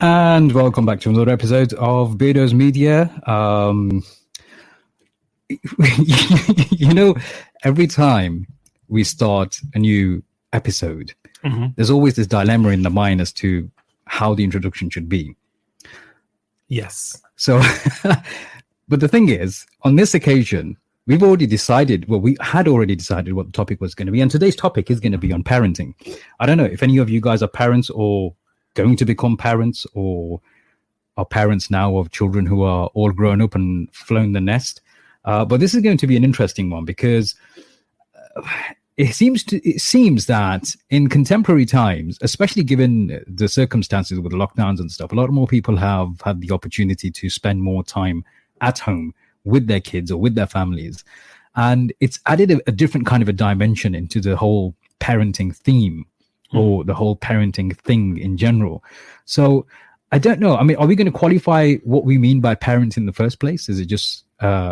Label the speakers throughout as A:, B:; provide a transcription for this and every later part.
A: And welcome back to another episode of Beardo's Media. Every time we start a new episode, there's always this dilemma in the mind as to how the introduction should be.
B: Yes.
A: So, but the thing is, on this occasion, we had already decided what the topic was going to be. And today's topic is going to be on parenting. I don't know if any of you guys are parents or going to become parents or are parents now of children who are all grown up and flown the nest. But this is going to be an interesting one because it seems that in contemporary times, especially given the circumstances with lockdowns and stuff, a lot more people have had the opportunity to spend more time at home with their kids or with their families. And it's added a different kind of a dimension into the whole parenting theme or the whole parenting thing in general. So I don't know. I mean, are we going to qualify what we mean by parent in the first place? Is it just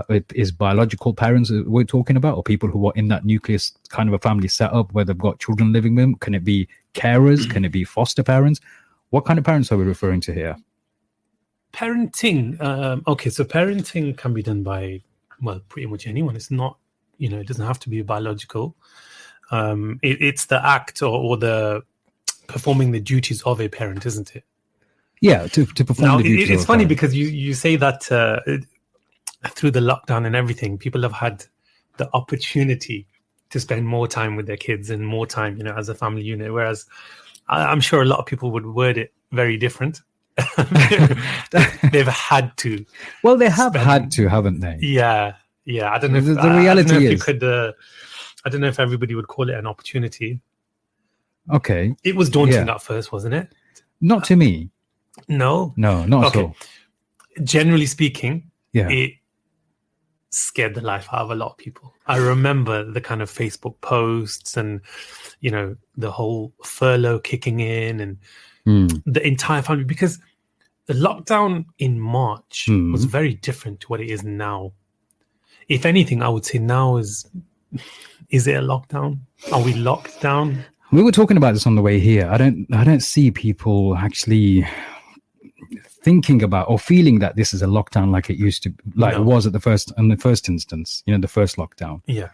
A: is biological parents we're talking about, or people who are in that nucleus kind of a family setup where they've got children living with them? Can it be carers? Can it be foster parents? What kind of parents are we referring to here?
B: Parenting. Okay, so parenting can be done by, well, pretty much anyone. It's not, it doesn't have to be biological. It's the act or the performing the duties of a parent, isn't it?
A: Yeah, to perform
B: now,
A: the duties.
B: It's funny because you say that through the lockdown and everything, people have had the opportunity to spend more time with their kids and more time, as a family unit. Whereas I'm sure a lot of people would word it very different. They've had to.
A: Well, they have had to, haven't they?
B: Yeah. I don't know. If,
A: the reality is,
B: I don't know if everybody would call it an opportunity.
A: Okay.
B: It was daunting at first, wasn't it?
A: Not to me.
B: No,
A: not at all.
B: Generally speaking,
A: yeah,
B: it scared the life out of a lot of people. I remember the kind of Facebook posts and, the whole furlough kicking in and the entire family, because the lockdown in March was very different to what it is now. If anything, I would say now is it a lockdown? Are we locked down?
A: We were talking about this on the way here. I don't see people actually thinking about or feeling that this is a lockdown like it used to, it was in the first instance, the first lockdown.
B: Yeah.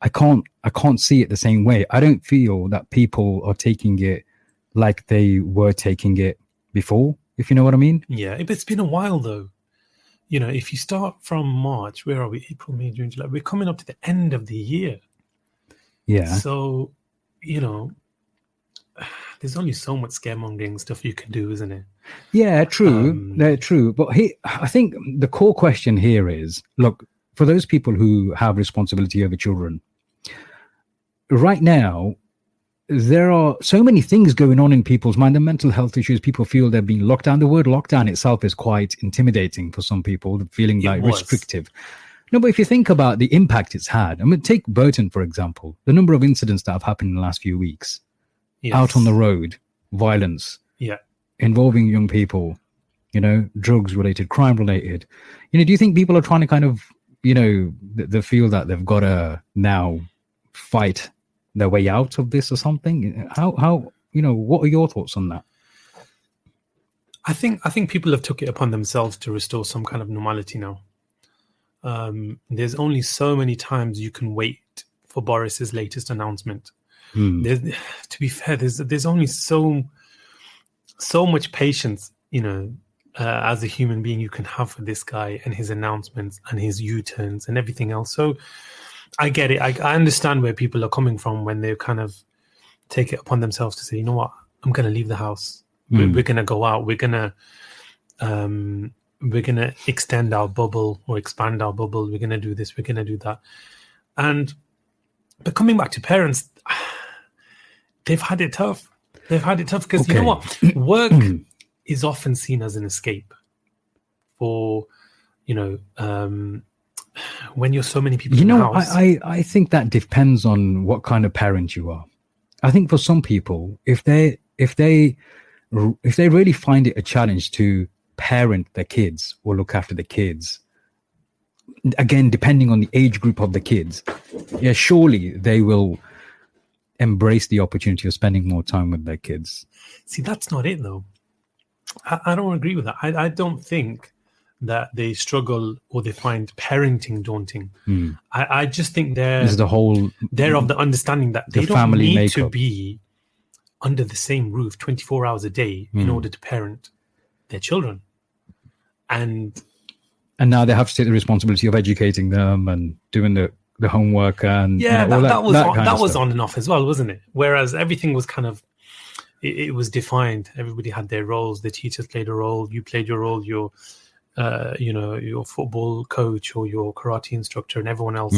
A: I can't see it the same way. I don't feel that people are taking it like they were taking it before, if you know what I mean.
B: Yeah, but it's been a while though. If you start from March, where are we? April, May, June, July. We're coming up to the end of the year.
A: Yeah.
B: So, there's only so much scaremongering stuff you can do, isn't it?
A: Yeah, true. True. But I think the core question here is, look, for those people who have responsibility over children, right now, there are so many things going on in people's mind, the mental health issues. People feel they're being locked down. The word lockdown itself is quite intimidating for some people, feeling restrictive. No, but if you think about the impact it's had, I mean, take Burton, for example, the number of incidents that have happened in the last few weeks, out on the road, violence, involving young people, drugs related, crime related. Do you think people are trying to kind of, they feel that they've got to now fight their way out of this or something? How what are your thoughts on that?
B: I think people have took it upon themselves to restore some kind of normality now. There's only so many times you can wait for Boris's latest announcement. To be fair, there's only so much patience, as a human being you can have for this guy and his announcements and his U-turns and everything else. So I get it. I understand where people are coming from when they kind of take it upon themselves to say, you know what, I'm going to leave the house. We're going to go out. We're going to extend our bubble or expand our bubble. We're going to do this. We're going to do that. But coming back to parents, they've had it tough. Because you know what? Work is often seen as an escape for, when you're so many people in the house.
A: I think that depends on what kind of parent you are. I think for some people, if they really find it a challenge to parent their kids or look after the kids, again, depending on the age group of the kids, surely they will embrace the opportunity of spending more time with their kids.
B: See, that's not it though. I don't agree with that. I don't think that they struggle or they find parenting daunting. I just think
A: This is the whole
B: they're of the understanding that
A: the
B: they don't
A: family
B: need to
A: makeup.
B: be under the same roof 24 hours a day in order to parent their children. And
A: now they have to take the responsibility of educating them and doing the homework and
B: yeah,
A: all
B: that was
A: kind of
B: was
A: stuff.
B: on and off as well, wasn't it? Whereas everything was kind of it was defined. Everybody had their roles. The teachers played a role. You played your role. Your your football coach or your karate instructor, and everyone else.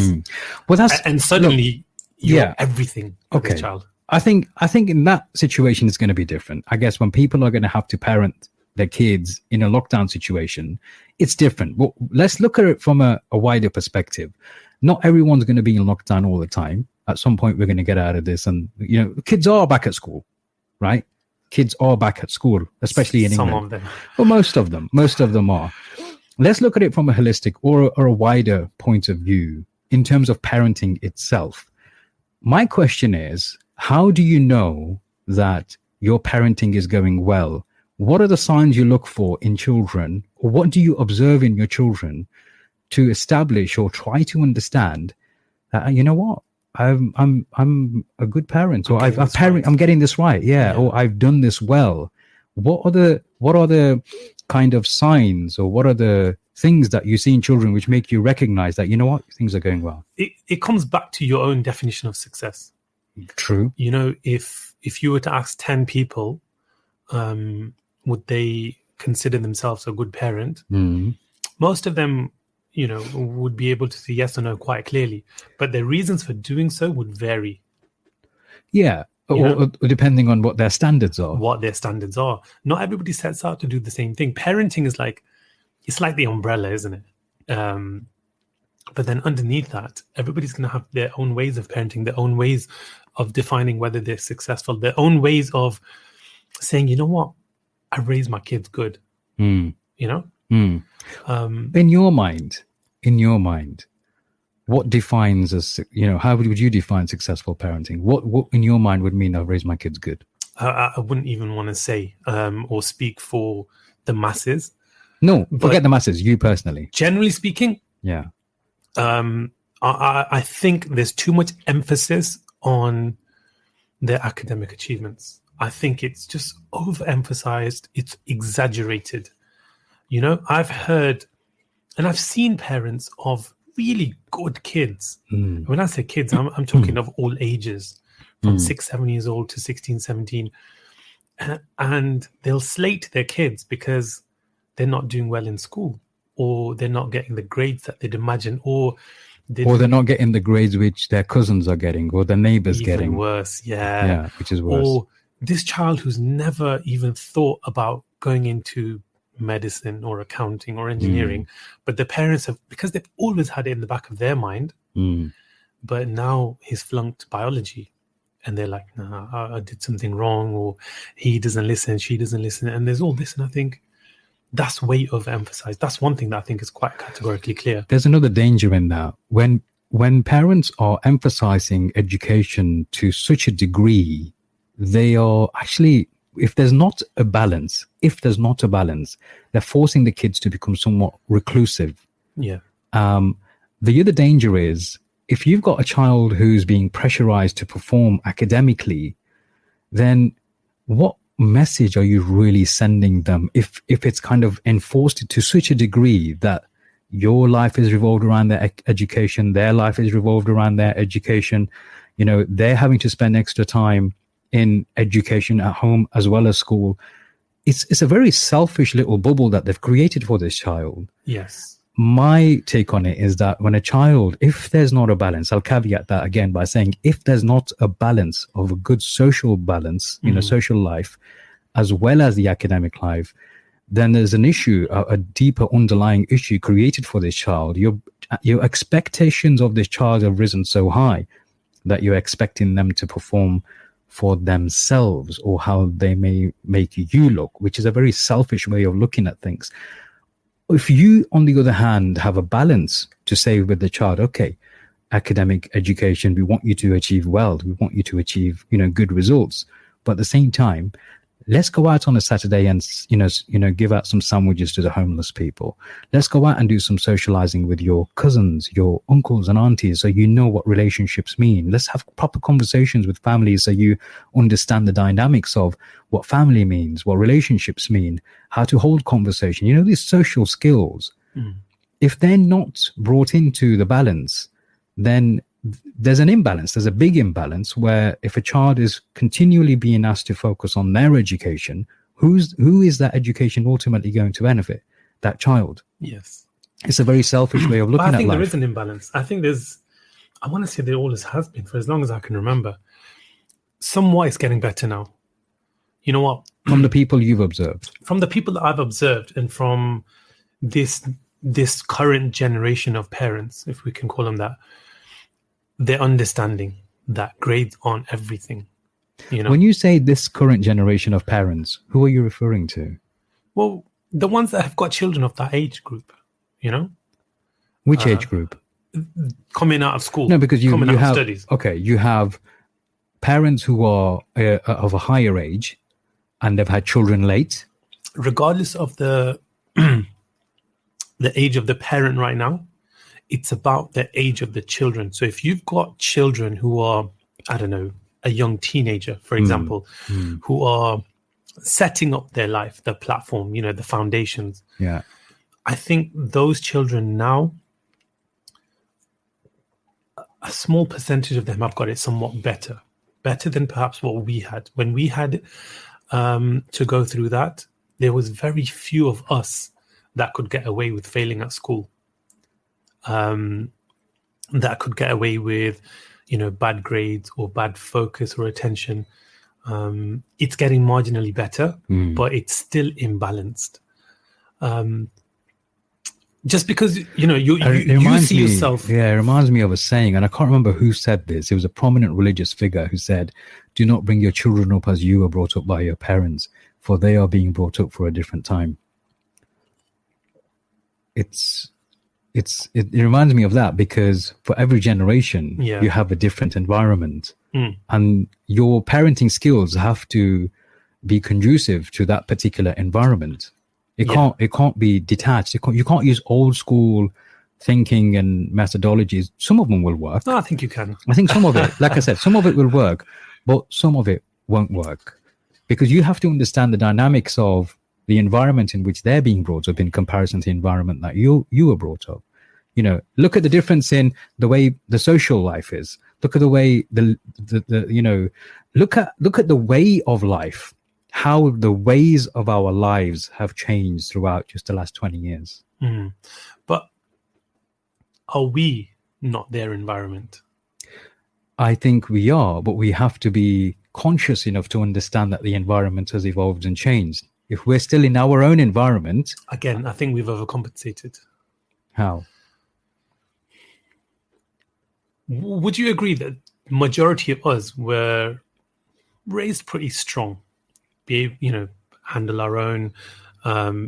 A: Well, that's
B: and suddenly you're everything for
A: okay.
B: this child.
A: I think in that situation it's going to be different. I guess when people are going to have to parent their kids in a lockdown situation, it's different. Well, let's look at it from a wider perspective. Not everyone's going to be in lockdown all the time. At some point, we're going to get out of this, and kids are back at school, right? Kids are back at school, especially in England.
B: Some of them.
A: Well, most of them are. Let's look at it from a holistic or a wider point of view in terms of parenting itself. My question is, how do you know that your parenting is going well? What are the signs you look for in children, or what do you observe in your children to establish or try to understand that, you know what, I'm a good parent, or I'm getting this right, or I've done this well. What are the kind of signs, or what are the things that you see in children which make you recognize that, you know what, things are going well?
B: It comes back to your own definition of success.
A: True.
B: If you were to ask 10 people, would they consider themselves a good parent? Most of them, would be able to say yes or no quite clearly, but their reasons for doing so would vary.
A: Yeah, or depending on what their standards are.
B: Not everybody sets out to do the same thing. Parenting is it's like the umbrella, isn't it? But then underneath that, everybody's going to have their own ways of parenting, their own ways of defining whether they're successful, their own ways of saying, you know what, I raised my kids good. In your mind, what defines as, how would you define successful parenting? What in your mind would mean I've raised my kids good? I wouldn't even want to say or speak for the masses.
A: No, forget the masses, you personally.
B: Generally speaking, I think there's too much emphasis on their academic achievements. I think it's just overemphasized. It's exaggerated. I've heard and I've seen parents of really good kids. When I say kids, I'm talking of all ages, from 6-7 years old to 16, 17. And they'll slate their kids because they're not doing well in school, or they're not getting the grades that they'd imagine, or they're
A: not getting the grades which their cousins are getting, or their neighbors getting.
B: Worse,
A: which is worse.
B: Or this child who's never even thought about going into medicine or accounting or engineering, but the parents have, because they've always had it in the back of their mind, but now he's flunked biology, and they're like, nah, I did something wrong, or he doesn't listen, she doesn't listen, and there's all this. And I think that's way overemphasized. That's one thing that I think is quite categorically clear.
A: There's another danger in that. When parents are emphasizing education to such a degree, they are actually, if there's not a balance, they're forcing the kids to become somewhat reclusive.
B: Yeah.
A: The other danger is, if you've got a child who's being pressurized to perform academically, then what message are you really sending them if it's kind of enforced to such a degree that your life is revolved around their education, their life is revolved around their education, they're having to spend extra time in education at home as well as school. It's a very selfish little bubble that they've created for this child.
B: Yes.
A: My take on it is that when a child, if there's not a balance, I'll caveat that again by saying, if there's not a balance of a good social balance, social life, as well as the academic life, then there's an issue, a deeper underlying issue created for this child. Your expectations of this child have risen so high that you're expecting them to perform for themselves, or how they may make you look, which is a very selfish way of looking at things. If you, on the other hand, have a balance to say with the child, okay, academic education, we want you to achieve well, we want you to achieve, good results, but at the same time, Let's go out on a Saturday and give out some sandwiches to the homeless people. Let's go out and do some socializing with your cousins, your uncles and aunties, so you know what relationships mean. Let's have proper conversations with families so you understand the dynamics of what family means, what relationships mean, how to hold conversation. These social skills. If they're not brought into the balance, then there's an imbalance. There's a big imbalance where if a child is continually being asked to focus on their education, who is that education ultimately going to benefit? That child.
B: Yes.
A: It's a very selfish way of looking at life.
B: I think there is an imbalance. I think I want to say there always has been for as long as I can remember. Somewhat it's getting better now. You know what?
A: From the people you've observed.
B: From the people that I've observed and from this current generation of parents, if we can call them that, they're understanding that grades aren't everything.
A: When you say this current generation of parents, who are you referring to?
B: Well, the ones that have got children of that age group,
A: Which age group?
B: Coming out of school.
A: No, because you have
B: studies.
A: Okay, you have parents who are of a higher age and they've had children late.
B: Regardless of the age of the parent right now, it's about the age of the children. So if you've got children who are, I don't know, a young teenager, for example, who are setting up their life, the platform, the foundations.
A: Yeah.
B: I think those children now, a small percentage of them have got it somewhat better than perhaps what we had. When we had to go through that, there was very few of us that could get away with failing at school. That could get away with, bad grades or bad focus or attention. It's getting marginally better, but it's still imbalanced. Just because, you see yourself.
A: Yeah, it reminds me of a saying, and I can't remember who said this. It was a prominent religious figure who said, "Do not bring your children up as you were brought up by your parents, for they are being brought up for a different time." It reminds me of that because for every generation, you have a different environment, and your parenting skills have to be conducive to that particular environment. It can't be detached. You can't use old school thinking and methodologies. Some of them will work.
B: No, I think you can.
A: I think some of it, like I said, some of it will work, but some of it won't work because you have to understand the dynamics of the environment in which they're being brought up in comparison to the environment that you were brought up. Look at the difference in the way the social life is. Look at the way look at the way of life, how the ways of our lives have changed throughout just the last 20 years.
B: But are we not their environment?
A: I think we are, but we have to be conscious enough to understand that the environment has evolved and changed. If we're still in our own environment...
B: Again, I think we've overcompensated.
A: How?
B: Would you agree that majority of us were raised pretty strong? Handle our own,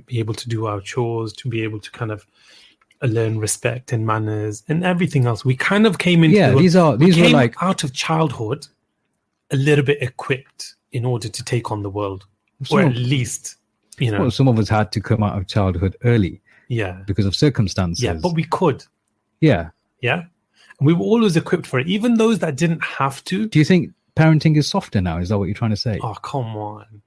B: be able to do our chores, to be able to kind of learn respect and manners and everything else. We kind of came into
A: these were like
B: out of childhood a little bit equipped in order to take on the world, or at least
A: Well, some of us had to come out of childhood early, because of circumstances.
B: Yeah, but we could.
A: Yeah.
B: We were always equipped for it, even those that didn't have to.
A: Do you think parenting is softer now? Is that what you're trying to say?
B: Oh, come on.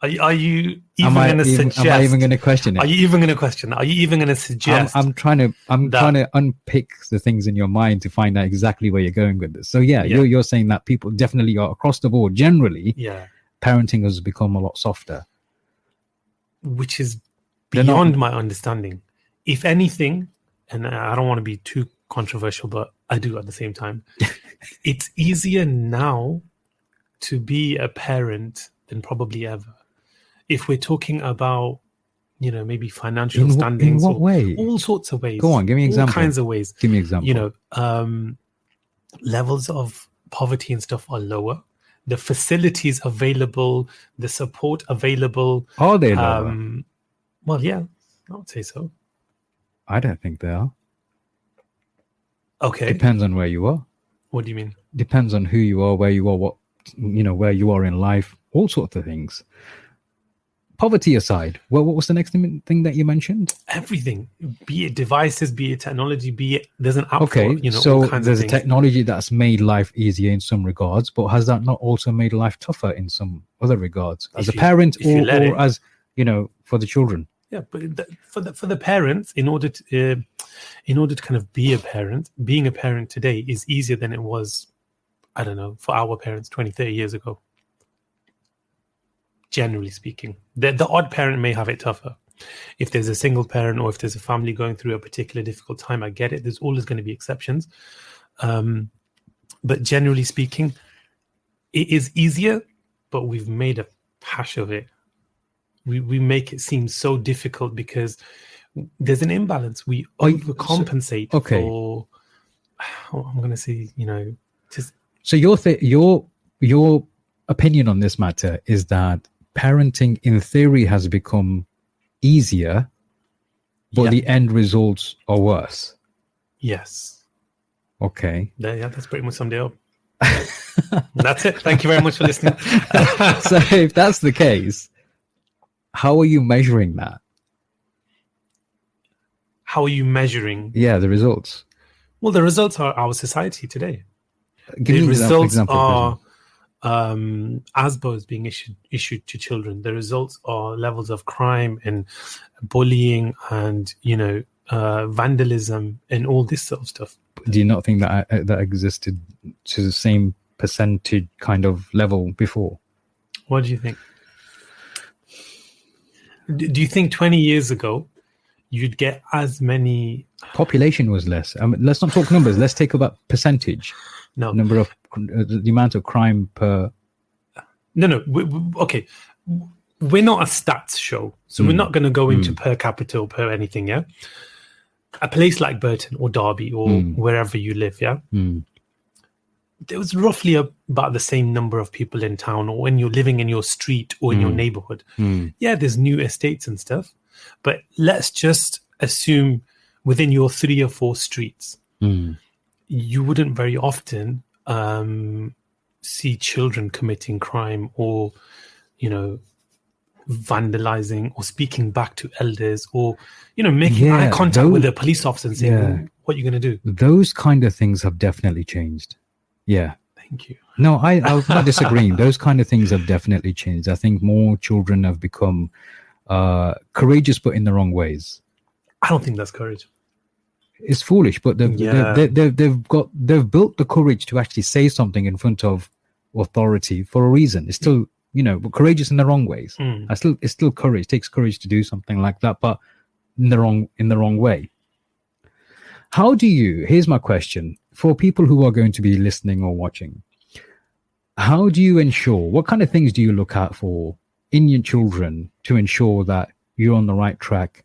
B: Are you even going to suggest?
A: Am I even going to question it?
B: Are you even going to question it? Are you even going to suggest?
A: I'm trying to unpick the things in your mind to find out exactly where you're going with this. So you're saying that people definitely are across the board. Generally, parenting has become a lot softer,
B: which is beyond my understanding. If anything, and I don't want to be too controversial, but I do at the same time. It's easier now to be a parent than probably ever. If we're talking about, maybe financial standings.
A: In what way?
B: All sorts of ways.
A: Go on, give me an example.
B: All kinds of ways.
A: Give me an example.
B: Levels of poverty and stuff are lower. The facilities available, the support available.
A: Are they lower?
B: Well, yeah, I would say so.
A: I don't think they are.
B: Okay.
A: Depends on where you are.
B: What do you mean?
A: Depends on who you are, where you are, what where you are in life, all sorts of things. Poverty aside, well, what was the next thing that you mentioned?
B: Everything, be it devices, be it technology, be it there's an app
A: Okay,
B: for
A: so
B: all kinds
A: there's
B: of
A: a
B: things.
A: technology that's made life easier in some regards, but has that not also made life tougher in some other regards, as a parent
B: if you let
A: or
B: it.
A: as for the children?
B: Yeah, but for the parents, in order to kind of be a parent, being a parent today is easier than it was, I don't know, for our parents 20, 30 years ago. Generally speaking, the odd parent may have it tougher. If there's a single parent or if there's a family going through a particular difficult time, I get it. There's always going to be exceptions. But generally speaking, it is easier, but we've made a hash of it. We make it seem so difficult because there's an imbalance. We overcompensate for, I'm going to say, just.
A: So your opinion on this matter is that parenting in theory has become easier, but the end results are worse.
B: Yes.
A: Okay.
B: Yeah, that's pretty much summed it up. That's it. Thank you very much for listening.
A: So if that's the case, how are you measuring that?
B: How are you measuring?
A: Yeah, the results.
B: Well, the results are our society today.
A: Give me
B: results
A: example.
B: Are ASBO is being issued to children. The results are levels of crime and bullying and vandalism and all this sort of stuff.
A: Do you not think that existed to the same percentage kind of level before?
B: What do you think? Do you think 20 years ago you'd get as many?
A: Population was less. Let's not talk numbers. Let's take about percentage.
B: No.
A: Number of the amount of crime per.
B: No. Okay. We're not a stats show, so we're not going to go into per capita or per anything. Yeah. A place like Burton or Derby or wherever you live, yeah. There was roughly about the same number of people in town, or when you're living in your street or in your neighborhood. Yeah, there's new estates and stuff, but let's just assume within your 3 or 4 streets, you wouldn't very often see children committing crime or, vandalizing or speaking back to elders or, making eye contact with a police officer and saying, what are you going to do?
A: Those kind of things have definitely changed. Yeah.
B: Thank you.
A: No, I'm not disagreeing. Those kind of things have definitely changed. I think more children have become courageous, but in the wrong ways.
B: I don't think that's courage.
A: It's foolish, but they've built the courage to actually say something in front of authority for a reason. It's still, but courageous in the wrong ways. It's still courage. It takes courage to do something like that, but in the wrong way. Here's my question for people who are going to be listening or watching. How do you ensure, what kind of things do you look out for in your children to ensure that you're on the right track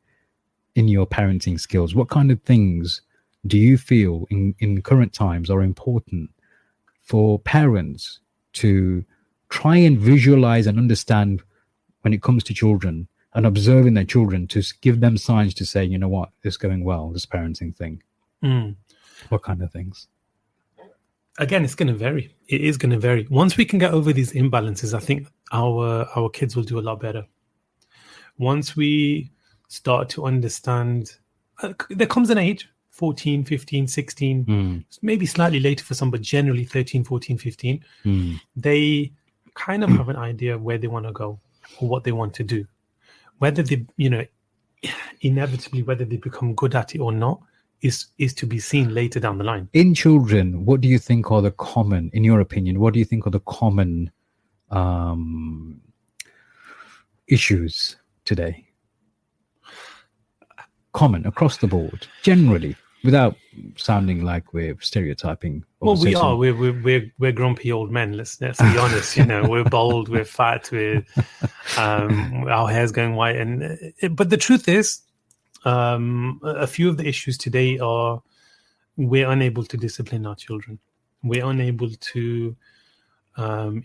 A: in your parenting skills? What kind of things do you feel in current times are important for parents to try and visualize and understand when it comes to children and observing their children, to give them signs to say, you know what, it's going well, this parenting thing? What kind of things?
B: Again, it's going to vary. It is going to vary. Once we can get over these imbalances, I think our kids will do a lot better. Once we start to understand, there comes an age, 14, 15, 16, maybe slightly later for some, but generally 13, 14, 15, they kind of have an idea of where they want to go or what they want to do. Whether they, inevitably, whether they become good at it or not is to be seen later down the line.
A: In children, what do you think are the common, in your opinion, what do you think are the common issues today? Common across the board, generally, without sounding like we're stereotyping.
B: Well, we are. We're grumpy old men. Let's be honest. We're bold. We're fat. Our hair's going white. But the truth is, a few of the issues today are we're unable to discipline our children. We're unable to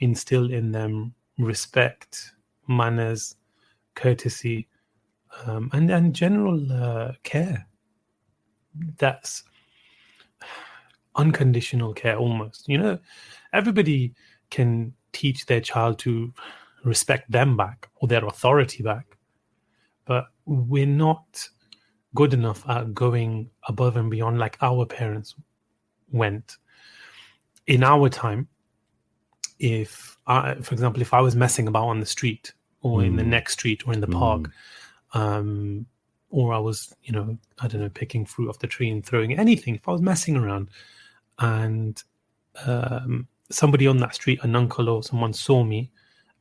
B: instill in them respect, manners, courtesy, and general care. That's unconditional care almost. Everybody can teach their child to respect them back or their authority back. But we're not good enough at going above and beyond like our parents went. In our time, for example, if I was messing about on the street or in the next street or in the park, or I was, I don't know, picking fruit off the tree and throwing anything, if I was messing around and somebody on that street, an uncle or someone saw me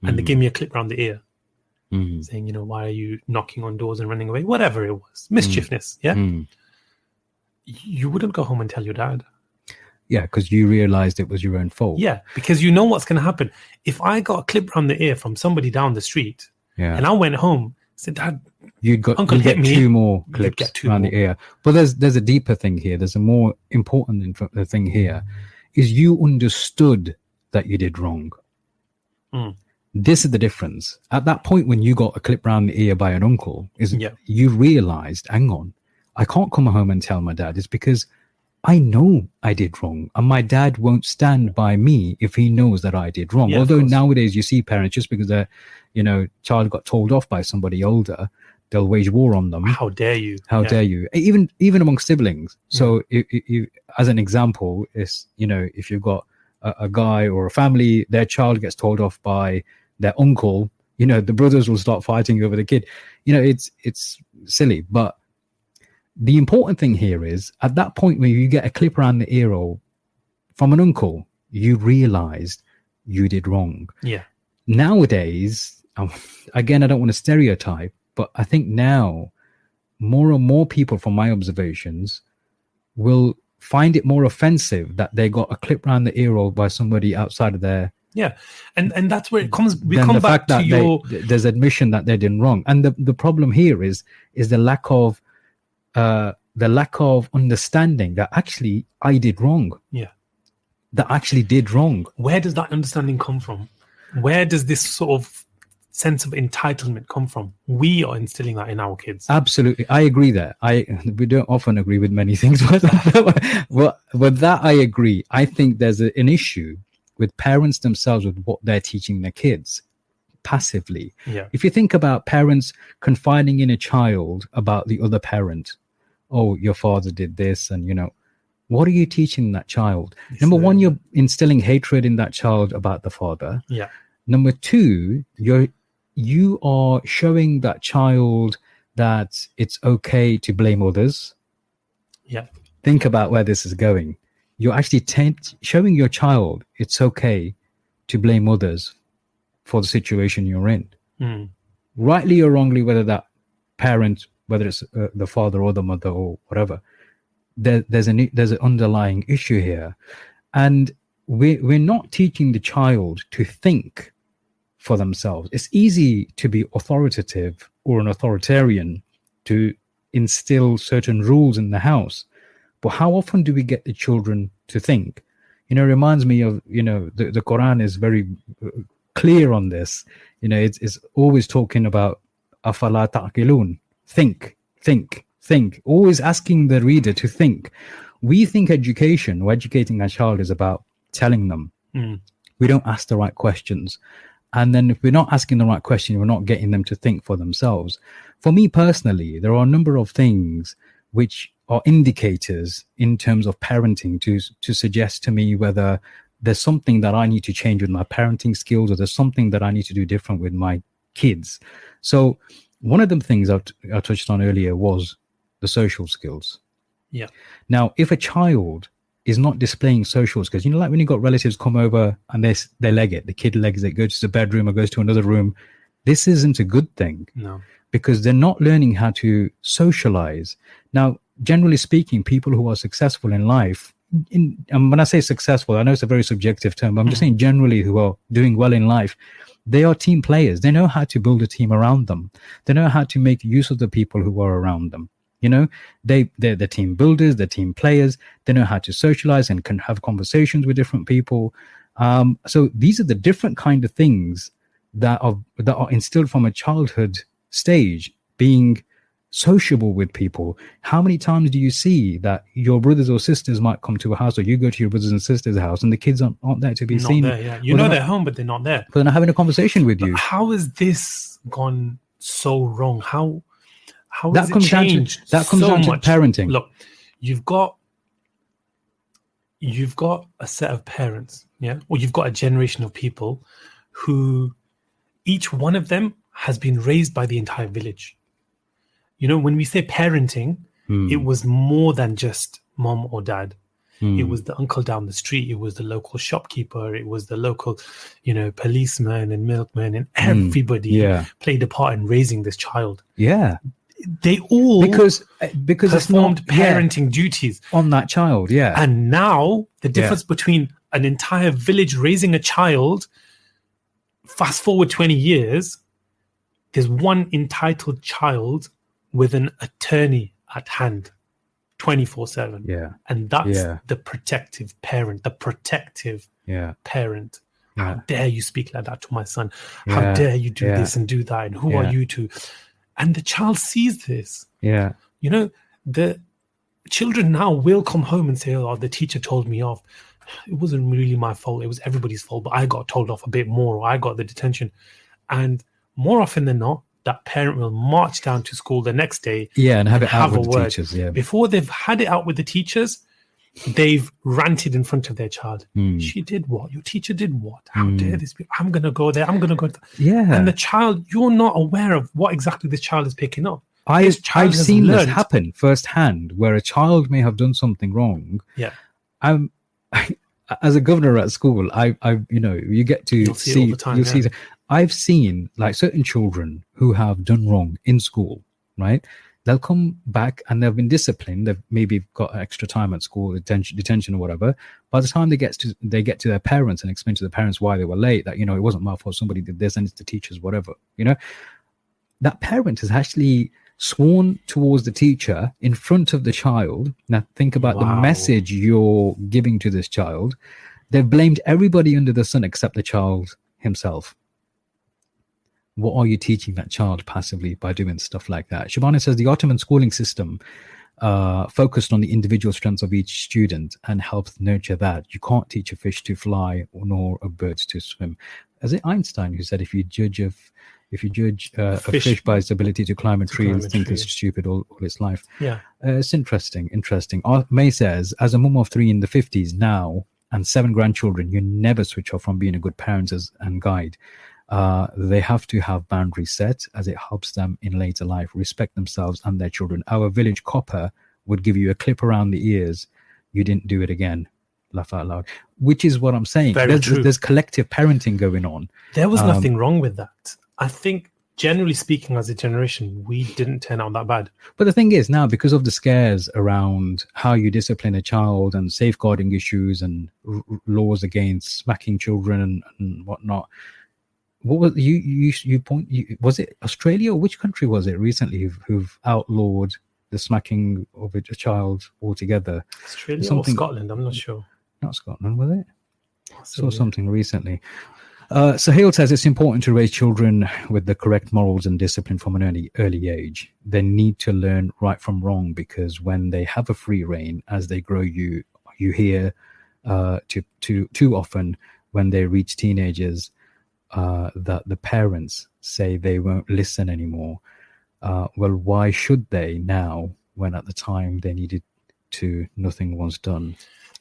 B: and they gave me a clip around the ear saying, why are you knocking on doors and running away? Whatever it was, mischievousness, you wouldn't go home and tell your dad.
A: Yeah, because you realized it was your own fault.
B: Yeah, because you know what's going to happen. If I got a clip around the ear from somebody down the street and I went home, said, Dad, Uncle hit me,
A: 2 more clips around the ear. But there's a deeper thing here. There's a more important thing here, is you understood that you did wrong. This is the difference. At that point when you got a clip round the ear by an uncle, you realized, hang on, I can't come home and tell my dad. It's because I know I did wrong, and my dad won't stand by me if he knows that I did wrong. Although nowadays you see parents, just because their child got told off by somebody older, they'll wage war on them.
B: How dare you?
A: How dare you? Even among siblings. So if, as an example, is if you've got a guy or a family, their child gets told off by their uncle, the brothers will start fighting over the kid. It's silly. But the important thing here is, at that point when you get a clip around the ear or from an uncle, you realized you did wrong.
B: Yeah.
A: Nowadays, again, I don't want to stereotype, but I think now more and more people, from my observations, will find it more offensive that they got a clip around the ear by somebody outside of their...
B: Yeah, and that's where it comes. We come back to your...
A: There's admission that they did wrong, and the problem here is the lack of understanding that actually I did wrong.
B: Yeah,
A: that actually did wrong.
B: Where does that understanding come from? Where does this sort of sense of entitlement come from? We are instilling that in our kids.
A: Absolutely, I agree there. We don't often agree with many things, but that I agree. I think there's an issue with parents themselves with what they're teaching their kids passively.
B: Yeah.
A: If you think about parents confiding in a child about the other parent, oh, your father did this, and what are you teaching that child? Number one, you're instilling hatred in that child about the father.
B: Yeah.
A: Number two, you are showing that child that it's okay to blame others.
B: Yeah.
A: Think about where this is going. You're actually showing your child it's okay to blame others for the situation you're in. Rightly or wrongly, whether that parent, whether it's the father or the mother or whatever, there's an underlying issue here. And we're not teaching the child to think for themselves. It's easy to be authoritative or an authoritarian, to instill certain rules in the house. But how often do we get the children to think? It reminds me of, the Quran is very clear on this. It's always talking about afala ta'qilun, think, always asking the reader to think. We think education or educating our child is about telling them. We don't ask the right questions. And then if we're not asking the right question, we're not getting them to think for themselves. For me personally, there are a number of things which are indicators in terms of parenting to suggest to me whether there's something that I need to change with my parenting skills, or there's something that I need to do different with my kids. So one of the things I touched on earlier was the social skills.
B: Yeah.
A: Now, if a child is not displaying social skills, like when you got relatives come over and they leg it, the kid legs it, goes to the bedroom or goes to another room, this isn't a good thing.
B: No.
A: Because they're not learning how to socialize. Now, generally speaking, people who are successful in life, and when I say successful, I know it's a very subjective term, but I'm just saying generally who are doing well in life, they are team players. They know how to build a team around them. They know how to make use of the people who are around them. They're the team builders, they're team players. They know how to socialize and can have conversations with different people. So these are the different kind of things that are instilled from a childhood stage, being sociable with people. How many times do you see that your brothers or sisters might come to a house, or you go to your brothers and sisters' house, and the kids aren't there to be
B: Not
A: seen?
B: there, yeah. You know they're home, but they're not there.
A: But they're not having a conversation with
B: But
A: you.
B: how has this gone so wrong? How
A: That
B: has it
A: comes down to
B: changed
A: that comes
B: so
A: down to
B: much?
A: parenting.
B: Look, you've got a set of parents, yeah, or you've got a generation of people who each one of them has been raised by the entire village. You know, when we say parenting, it was more than just mom or dad. It was the uncle down the street. It was the local shopkeeper. It was the local, policeman and milkman, and everybody played a part in raising this child.
A: Yeah,
B: they all
A: because
B: performed parenting duties
A: on that child. Yeah,
B: and now the difference between an entire village raising a child, fast forward 20 years, there's one entitled child with an attorney at hand 24/7.
A: Yeah.
B: And that's the protective parent, parent. How dare you speak like that to my son? How dare you do this and do that? And who are you to? And the child sees this.
A: Yeah.
B: The children now will come home and say, oh, the teacher told me off. It wasn't really my fault. It was everybody's fault, but I got told off a bit more, or I got the detention. And more often than not, that parent will march down to school the next day
A: and have it out with the teachers. Yeah.
B: Before they've had it out with the teachers, they've ranted in front of their child. She did what? Your teacher did what? How dare this be? I'm going to go there. I'm going to go. And the child, you're not aware of what exactly this child is picking up.
A: I've seen this happen firsthand, where a child may have done something wrong.
B: Yeah.
A: As a governor at school, you get to see
B: all the time,
A: you'll see. I've seen like certain children who have done wrong in school, right? They'll come back and they've been disciplined. They've maybe got extra time at school, detention or whatever. By the time they get to their parents and explain to the parents why they were late, that, it wasn't my fault, somebody did this, and it's the teachers, whatever, that parent has actually sworn towards the teacher in front of the child. Now think about the message you're giving to this child. They've blamed everybody under the sun except the child himself. What are you teaching that child passively by doing stuff like that? Shabana says the Ottoman schooling system focused on the individual strengths of each student and helped nurture that. You can't teach a fish to fly nor a bird to swim. Is it Einstein who said if you judge a fish by its ability to climb a tree, you'll think it's stupid all its life?
B: Yeah.
A: It's interesting. May says, as a mum of 3 in the 50s now and 7 grandchildren, you never switch off from being a good parent and guide. They have to have boundaries set as it helps them in later life respect themselves and their children. Our village copper would give you a clip around the ears. You didn't do it again. Laugh out loud. Which is what I'm saying. There's collective parenting going on.
B: There was nothing wrong with that. I think, generally speaking, as a generation, we didn't turn out that bad.
A: But the thing is now, because of the scares around how you discipline a child and safeguarding issues and laws against smacking children and whatnot, what was was it Australia or which country was it recently who've outlawed the smacking of a child altogether?
B: Australia or Scotland? I'm not sure.
A: Not Scotland, was it? Saw something recently. Sahil says it's important to raise children with the correct morals and discipline from an early age. They need to learn right from wrong, because when they have a free reign as they grow, you hear too often when they reach teenagers that the parents say they won't listen anymore. Well, why should they now, when at the time they needed to? Nothing was done.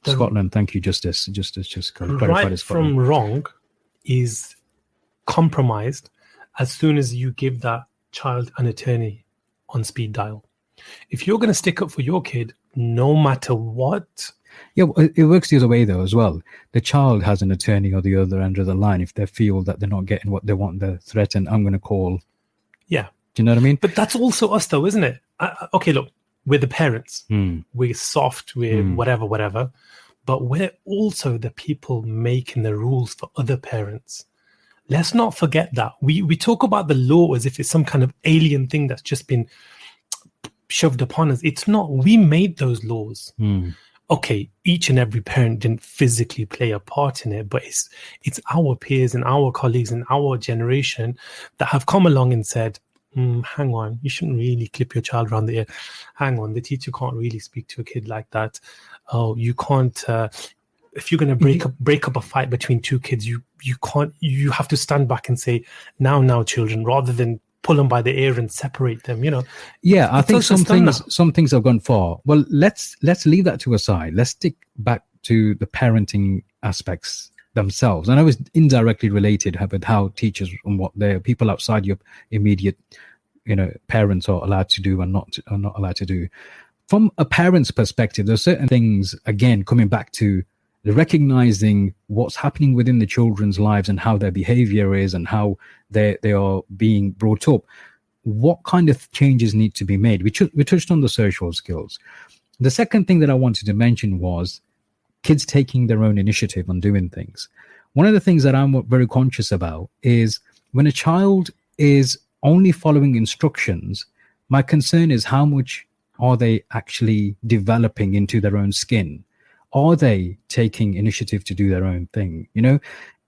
A: Scotland, thank you, Justice. Just clarify
B: right
A: this.
B: From wrong is compromised as soon as you give that child an attorney on speed dial. If you're going to stick up for your kid, no matter what.
A: Yeah, it works the other way though as well. The child has an attorney or the other end of the line. If they feel that they're not getting what they want, they're threatened. I'm going to call.
B: Yeah.
A: Do you know what I mean?
B: But that's also us though, isn't it? Okay, look, we're the parents. We're soft, we're whatever. But we're also the people making the rules for other parents. Let's not forget that. We talk about the law as if it's some kind of alien thing that's just been shoved upon us. It's not. We made those laws. Okay, each and every parent didn't physically play a part in it, but it's our peers and our colleagues and our generation that have come along and said, hang on, you shouldn't really clip your child around the ear. Hang on, the teacher can't really speak to a kid like that. Oh, you can't. If you're going to break up a fight between two kids, you can't. You have to stand back and say, now, children, rather than pull them by the ear and separate them.
A: Yeah, I think some things have gone far. Well, let's leave that to a side. Let's stick back to the parenting aspects themselves. I know it's indirectly related with how teachers and what their people outside your immediate, parents are allowed to do and not allowed to do. From a parent's perspective, there's certain things, again, coming back to the recognizing what's happening within the children's lives and how their behavior is and how they are being brought up. What kind of changes need to be made? We touched on the social skills. The second thing that I wanted to mention was kids taking their own initiative on doing things. One of the things that I'm very conscious about is when a child is only following instructions, my concern is how much are they actually developing into their own skin? Are they taking initiative to do their own thing?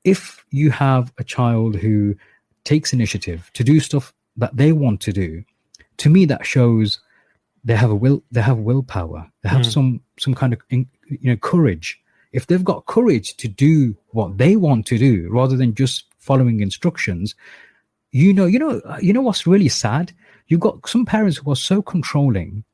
A: If you have a child who takes initiative to do stuff that they want to do, to me that shows they have willpower. They have some kind of courage. If they've got courage to do what they want to do rather than just following instructions, what's really sad? You've got some parents who are so controlling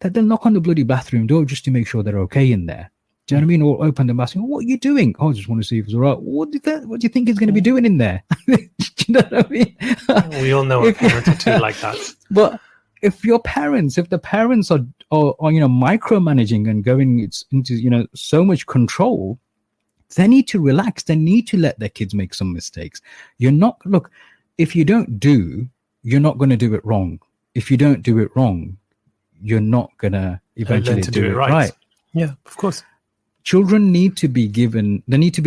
A: that they'll knock on the bloody bathroom door just to make sure they're okay in there. Do you know what I mean? Or open the bathroom. What are you doing? Oh, I just want to see if it's all right. What do you think he's going to be doing in there? Do you know what I mean?
B: We all know a parent or two like that.
A: But if the parents are micromanaging and going into so much control, they need to relax. They need to let their kids make some mistakes. If you don't do, you're not going to do it wrong. If you don't do it wrong, you're not going to eventually do it right.
B: Yeah, of course.
A: Children need to be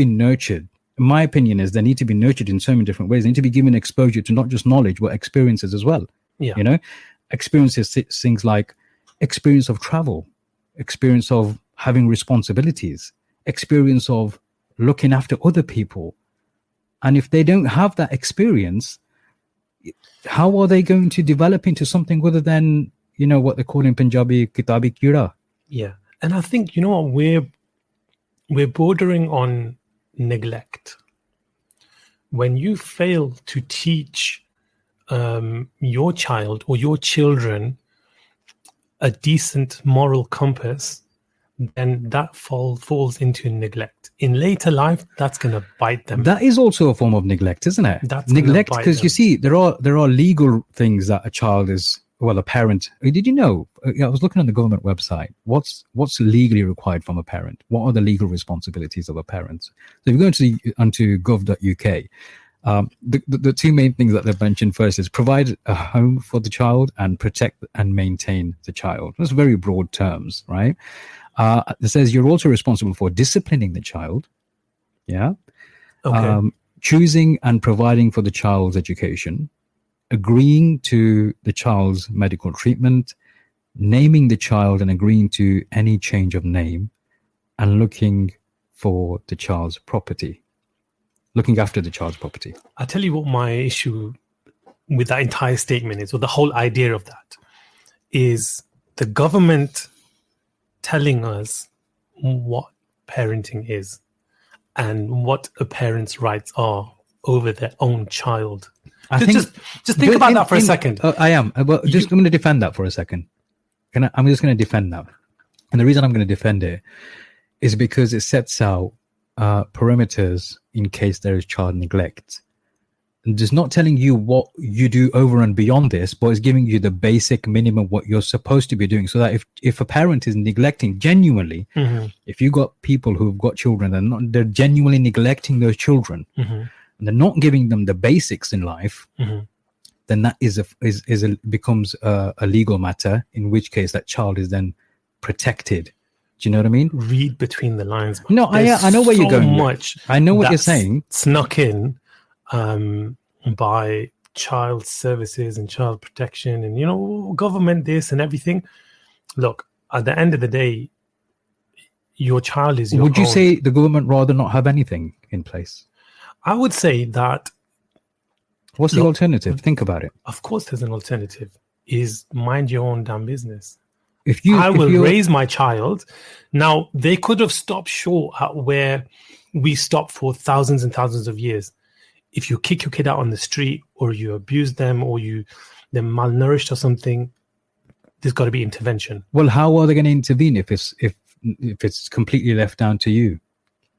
A: nurtured. My opinion is they need to be nurtured in so many different ways. They need to be given exposure to not just knowledge, but experiences as well.
B: Yeah.
A: Experiences, things like experience of travel, experience of having responsibilities, experience of looking after other people. And if they don't have that experience, how are they going to develop into something other than, what they call in Punjabi, kitabi kira?
B: Yeah. And I think, we're bordering on neglect. When you fail to teach your child or your children a decent moral compass, then that falls into neglect. In later life, that's going to bite them.
A: That is also a form of neglect, isn't it?
B: That's
A: neglect, because you see, there are legal things that a child is. Well, a parent. Did you know? I was looking on the government website. What's legally required from a parent? What are the legal responsibilities of a parent? So if you go onto gov.uk, the two main things that they've mentioned first is provide a home for the child and protect and maintain the child. That's very broad terms, right? It says you're also responsible for disciplining the child. Yeah.
B: Okay.
A: Choosing and providing for the child's education, agreeing to the child's medical treatment, naming the child and agreeing to any change of name, and looking after the child's property.
B: I'll tell you what my issue with that entire statement is, or the whole idea of that, is the government telling us what parenting is and what a parent's rights are over their own child. Just think about that for a second.
A: I am. I'm going to defend that for a second. I'm just going to defend that. And the reason I'm going to defend it is because it sets out perimeters in case there is child neglect. And it's not telling you what you do over and beyond this, but it's giving you the basic minimum what you're supposed to be doing. So that if a parent is neglecting genuinely, if you've got people who've got children and they're genuinely neglecting those children, and they're not giving them the basics in life, then that becomes a legal matter, in which case that child is then protected. Do you know what I mean?
B: Read between the lines.
A: Man. No, I know where you're going.
B: Much
A: I know what you're saying.
B: Snuck in by child services and child protection and, government this and everything. Look, at the end of the day, your child is your
A: Would you
B: own.
A: say the government rather not have anything in place?
B: I would say that
A: What's the
B: Look,
A: alternative? Think about it.
B: Of course, there's an alternative. Is mind your own damn business.
A: I
B: will raise my child. Now, they could have stopped short at where we stopped for thousands and thousands of years. If you kick your kid out on the street, or you abuse them, or they're malnourished or something, there's got to be intervention.
A: Well, how are they going to intervene if it's completely left down to you?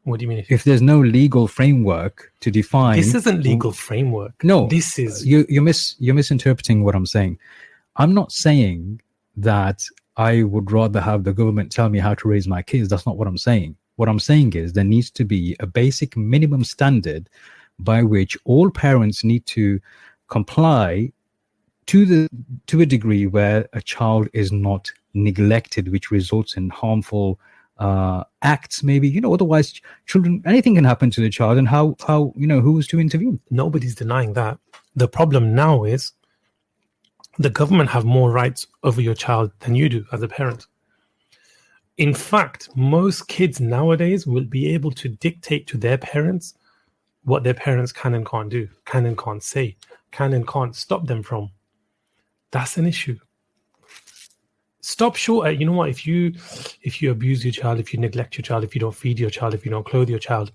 B: What do you mean?
A: If there's no legal framework to define,
B: this isn't legal framework.
A: No,
B: this is
A: you're misinterpreting what I'm saying. I'm not saying that I would rather have the government tell me how to raise my kids. That's not what I'm saying. What I'm saying is there needs to be a basic minimum standard by which all parents need to comply to a degree where a child is not neglected, which results in harmful acts, maybe, otherwise children, anything can happen to the child, and how who's to intervene?
B: Nobody's denying that. The problem now is the government have more rights over your child than you do as a parent. In fact, most kids nowadays will be able to dictate to their parents what their parents can and can't do, can and can't say, can and can't stop them from. That's an issue. Stop short at, if you abuse your child, if you neglect your child, if you don't feed your child, if you don't clothe your child,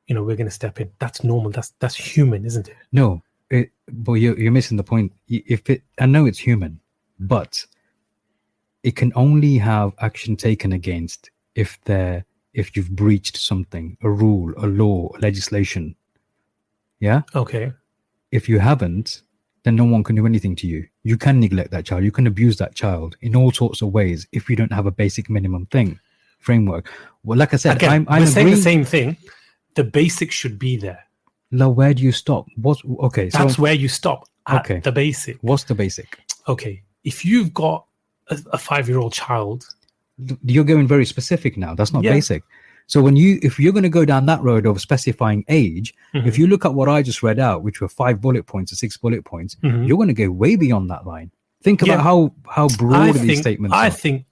B: we're going to step in. That's normal. That's human, isn't it?
A: No, but you're missing the point. I know it's human, but it can only have action taken against if you've breached something, a rule, a law, legislation. Yeah?
B: Okay.
A: If you haven't, then no one can do anything to you. You can neglect that child. You can abuse that child in all sorts of ways if you don't have a basic minimum framework. Well, like I said,
B: again,
A: I'm
B: saying the same thing. The basics should be there.
A: Now, where do you stop?
B: That's where you stop at the basic.
A: What's the basic?
B: Okay. If you've got a 5-year-old child,
A: you're going very specific now. That's not basic. So if you're going to go down that road of specifying age, if you look at what I just read out, which were 5 bullet points or 6 bullet points, you're going to go way beyond that line. Think about how broad these statements are.
B: I think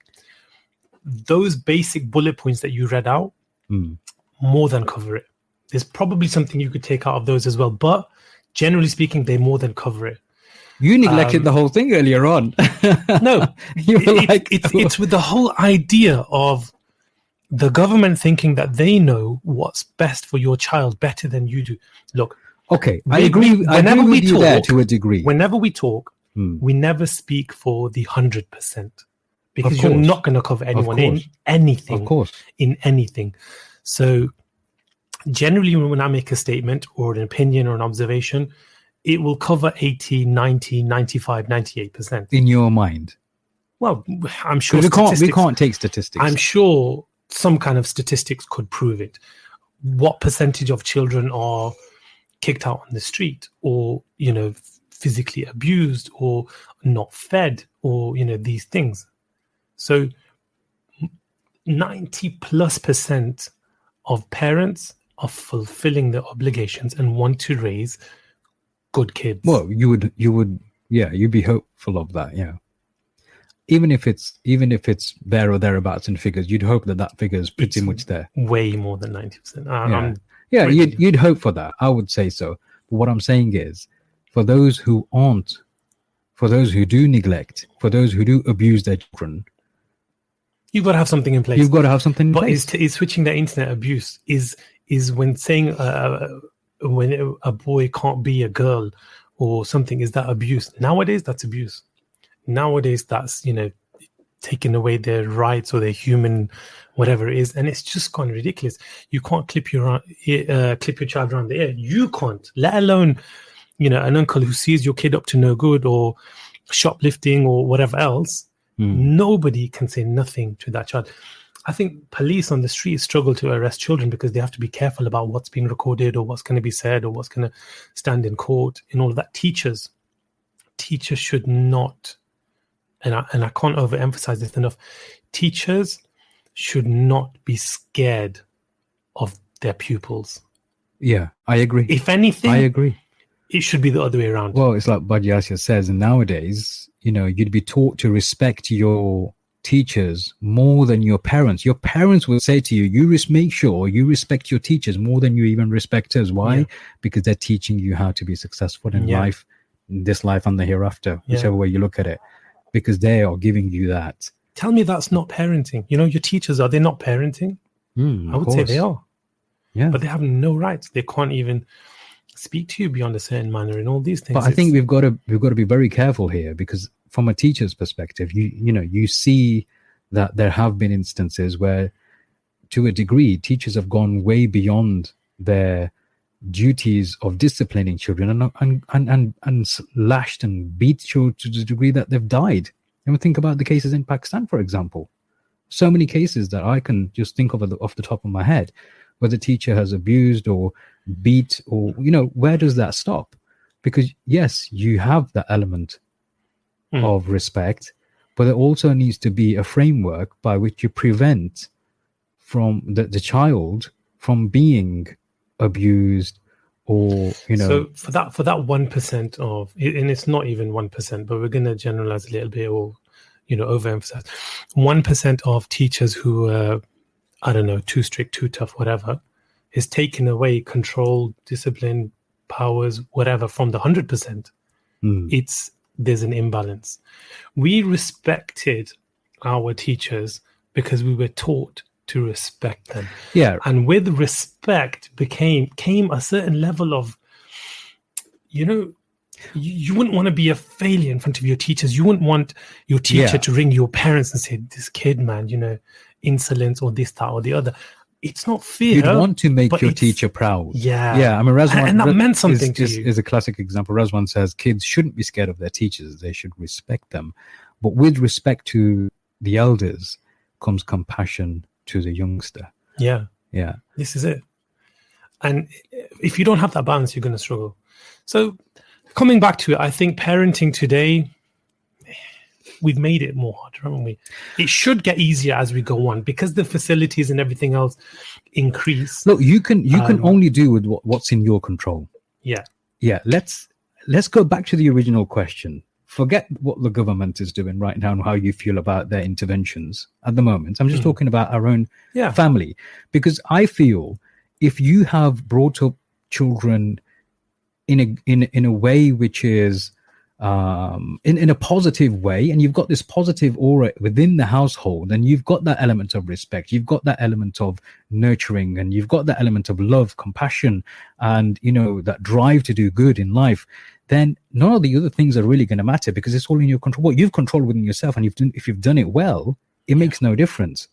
B: those basic bullet points that you read out more than cover it. There's probably something you could take out of those as well, but generally speaking, they more than cover it.
A: You neglected the whole thing earlier on.
B: No, it's with the whole idea of the government thinking that they know what's best for your child better than you do. Look,
A: I agree. I agree with you there to a degree.
B: Whenever we talk, we never speak for the 100% because you're not going to cover anyone in anything.
A: Of course,
B: in anything. So generally, when I make a statement or an opinion or an observation, it will cover 80, 90, 95, 98%.
A: In your mind?
B: Well, I'm sure
A: we can't take statistics.
B: I'm sure some kind of statistics could prove it. What percentage of children are kicked out on the street or, physically abused or not fed or, these things. So 90+% of parents are fulfilling their obligations and want to raise good kids.
A: Well, you'd be hopeful of that, yeah. Even if it's there or thereabouts in figures, you'd hope that figure is pretty much there.
B: Way more than 90%.
A: You'd hope for that. I would say so. But what I'm saying is, for those who do neglect, for those who do abuse their children,
B: you've got to have something in place.
A: But
B: is switching their internet abuse is when saying when a boy can't be a girl or something, is that abuse? Nowadays, that's abuse. Nowadays, that's, taking away their rights or their human, whatever it is. And it's just gone ridiculous. You can't clip your child around the ear. You can't, let alone, an uncle who sees your kid up to no good or shoplifting or whatever else. Nobody can say nothing to that child. I think police on the street struggle to arrest children because they have to be careful about what's being recorded or what's going to be said or what's going to stand in court and all of that. Teachers should not, and I can't overemphasize this enough, teachers should not be scared of their pupils.
A: Yeah, I agree.
B: If anything,
A: I agree.
B: It should be the other way around.
A: Well, it's like Majid Ali says, and nowadays, you'd be taught to respect your teachers more than your parents. Your parents will say to you, make sure you respect your teachers more than you even respect us. Why?
B: Yeah.
A: Because they're teaching you how to be successful in
B: Yeah.
A: life, in this life and the hereafter,
B: Yeah.
A: whichever way you look at it, because they are giving you that.
B: Tell me that's not parenting. You know, your teachers, are they not parenting? I would say they are.
A: Yeah.
B: But they have no rights. They can't even speak to you beyond a certain manner and all these things.
A: But I think we've got to be very careful here, because from a teacher's perspective, you see that there have been instances where, to a degree, teachers have gone way beyond their duties of disciplining children and lashed and beat children to the degree that they've died. And we think about the cases in Pakistan, for example. So many cases that I can just think of off the top of my head, where the teacher has abused or beat, or, where does that stop? Because yes, you have that element of respect, but there also needs to be a framework by which you prevent from the child from being abused, or
B: So for that 1% of, and it's not even 1%, but we're going to generalize a little bit, or overemphasize, 1% of teachers who are, I don't know, too strict, too tough, whatever, is taking away control, discipline, powers, whatever, from the 100%. There's an imbalance. We respected our teachers because we were taught to respect them.
A: Yeah.
B: And with respect came a certain level of, you wouldn't want to be a failure in front of your teachers. You wouldn't want your teacher to ring your parents and say, this kid, man, insolence or this, that, or the other. It's not fear.
A: You'd want to make your teacher proud.
B: Yeah.
A: Yeah. I mean, Razwan,
B: and that meant something to you.
A: Is a classic example. Razwan says kids shouldn't be scared of their teachers. They should respect them. But with respect to the elders comes compassion to the youngster.
B: Yeah.
A: Yeah.
B: This is it. And if you don't have that balance, you're going to struggle. So coming back to it, I think parenting today, we've made it more harder, haven't we? It should get easier as we go on, because the facilities and everything else increase.
A: Look, you can only do with what's in your control.
B: Yeah.
A: Yeah. Let's go back to the original question. Forget what the government is doing right now and how you feel about their interventions at the moment. I'm just talking about our own family, because I feel if you have brought up children in a way which is in a positive way, and you've got this positive aura within the household, and you've got that element of respect, you've got that element of nurturing, and you've got that element of love, compassion, and that drive to do good in life, then none of the other things are really going to matter, because it's all in your control. What you've controlled within yourself, and if you've done it well, it makes no difference.